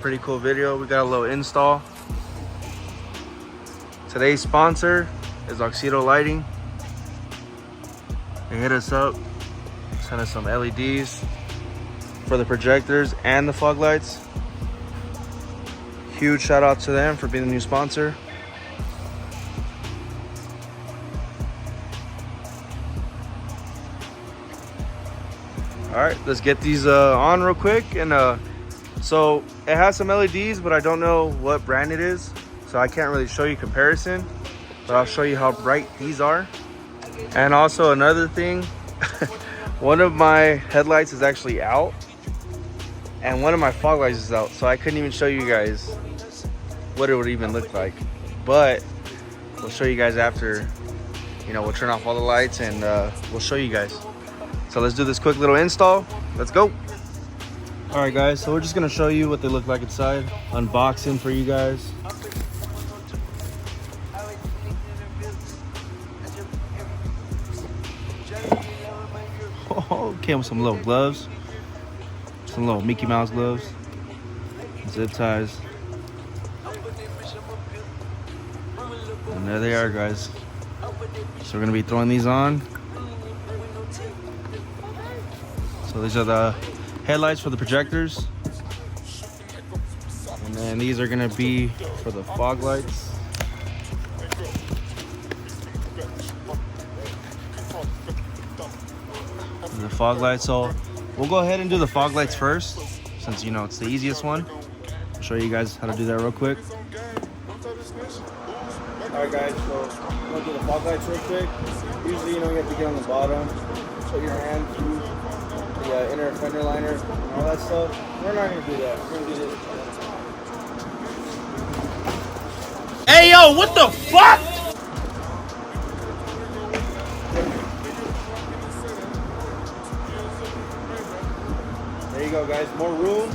pretty cool video. We got a little install. Today's sponsor is Auxitoled lighting. They hit us up, sent us some LEDs for the projectors and the fog lights. Huge shout out to them for being the new sponsor. All right, let's get these on real quick. And so it has some LEDs, but I don't know what brand it is, so I can't really show you comparison, but I'll show you how bright these are. And also another thing, one of my headlights is actually out and one of my fog lights is out, so I couldn't even show you guys what it would even look like, but we'll show you guys after, you know, we'll turn off all the lights and we'll show you guys. So let's do this quick little install. Let's go. All right, guys, so we're just gonna show you what they look like inside. Unboxing for you guys. Oh, came with some little gloves. Some little Mickey Mouse gloves. Zip ties. And there they are, guys. So we're gonna be throwing these on. So these are the headlights for the projectors. And then these are gonna be for the fog lights. The fog lights, so we'll go ahead and do the fog lights first, since you know it's the easiest one. I'll show you guys how to do that real quick. Alright guys, so I'm gonna do the fog lights real quick. Usually, you know, you have to get on the bottom, put your hand through the inner fender liner and all that stuff. We're not gonna do that. We're gonna do this. Hey yo, what the fuck? There you go, guys. More room.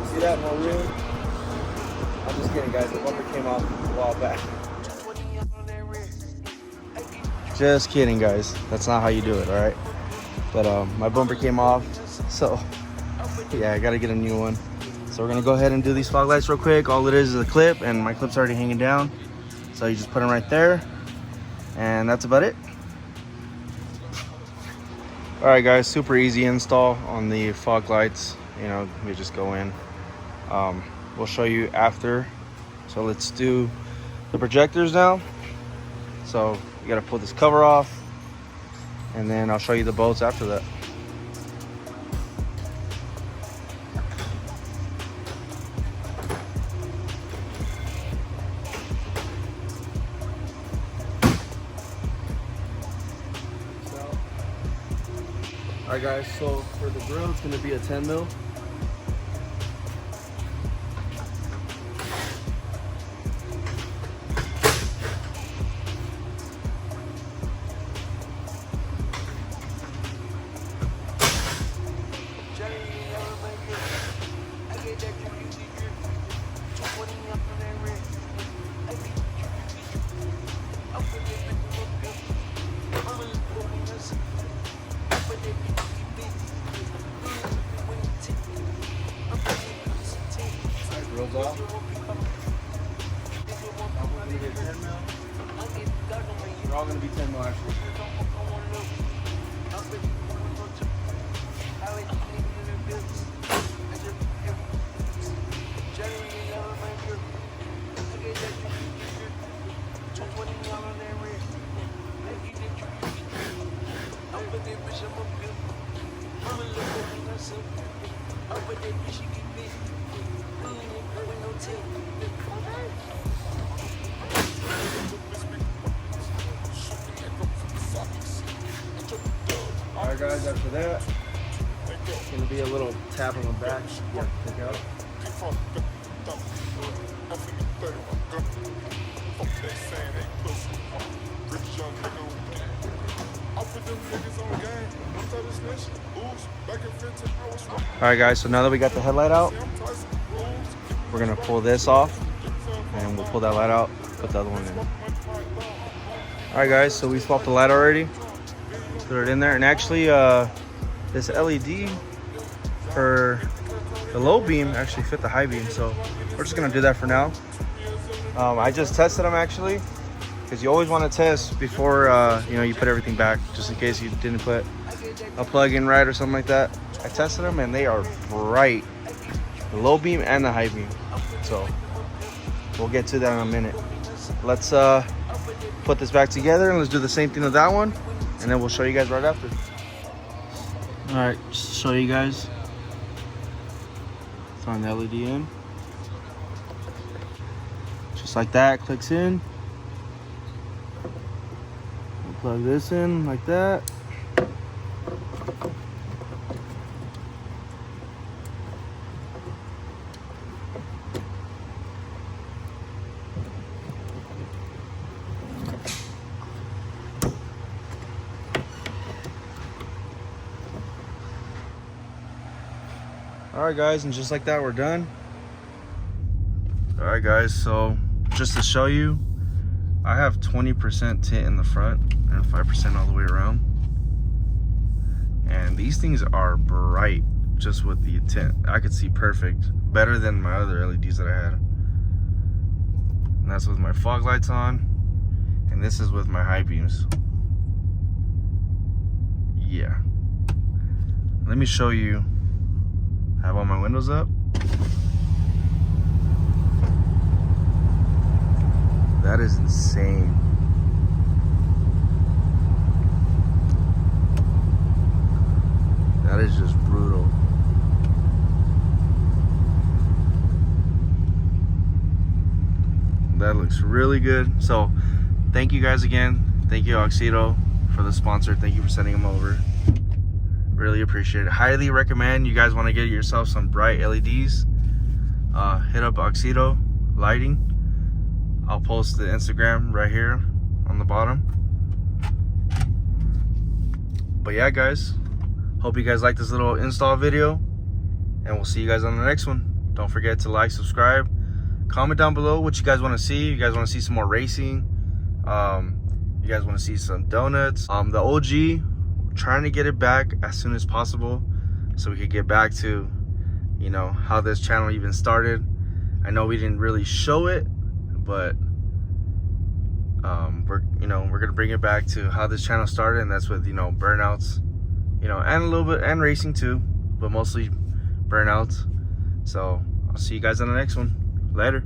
See that? More room. I'm just kidding, guys. The bumper came off a while back. Just kidding, guys. That's not how you do it, all right? But my bumper came off, so yeah, I gotta get a new one. So we're gonna go ahead and do these fog lights real quick. All it is a clip, and my clip's already hanging down. So you just put them right there, and that's about it. All right, guys, super easy install on the fog lights. You know, we just go in. We'll show you after. So let's do the projectors now. So you gotta pull this cover off, and then I'll show you the bolts after that. Alright guys, so for the grill it's gonna be a 10 mil. Rolls off. They're all going to be 10 mil actually. Alright guys, after that, it's going to be a little tap on the back. Yeah, take out. Alright guys, so now that we got the headlight out, we're going to pull this off, and we'll pull that light out, put the other one in. Alright guys, so we swapped the light already. Put it in there, and actually this LED for the the low beam actually fit the high beam, so we're just gonna do that for now. I just tested them actually, because you always want to test before you know, you put everything back, just in case you didn't put a plug in right or something like that. I tested them and they are bright, the low beam and the high beam. So we'll get to that in a minute. Let's put this back together and let's do the same thing with that one, and then we'll show you guys right after. All right, just to show you guys, throwing the LED in. Just like that, clicks in. We'll plug this in like that. All right guys, and just like that, we're done. All right guys, so just to show you, I have 20% tint in the front and 5% all the way around, and these things are bright just with the tint. I could see perfect, better than my other LEDs that I had. And that's with my fog lights on, and this is with my high beams. Yeah, let me show you. I have all my windows up. That is insane. That is just brutal. That looks really good. So thank you guys again. Thank you, Auxitoled, for the sponsor. Thank you for sending them over. Really appreciate it. Highly recommend. You guys want to get yourself some bright LEDs, hit up Auxitoled lighting. I'll post the Instagram right here on the bottom. But yeah guys, hope you guys like this little install video, and we'll see you guys on the next one. Don't forget to like, subscribe, comment down below what you guys want to see. You guys want to see some more racing, you guys want to see some donuts. The OG, trying to get it back as soon as possible so we could get back to, you know, how this channel even started. I know we didn't really show it, but we're gonna bring it back to how this channel started, and that's with, you know, burnouts, you know, and a little bit and racing too, but mostly burnouts. So I'll see you guys on the next one. Later.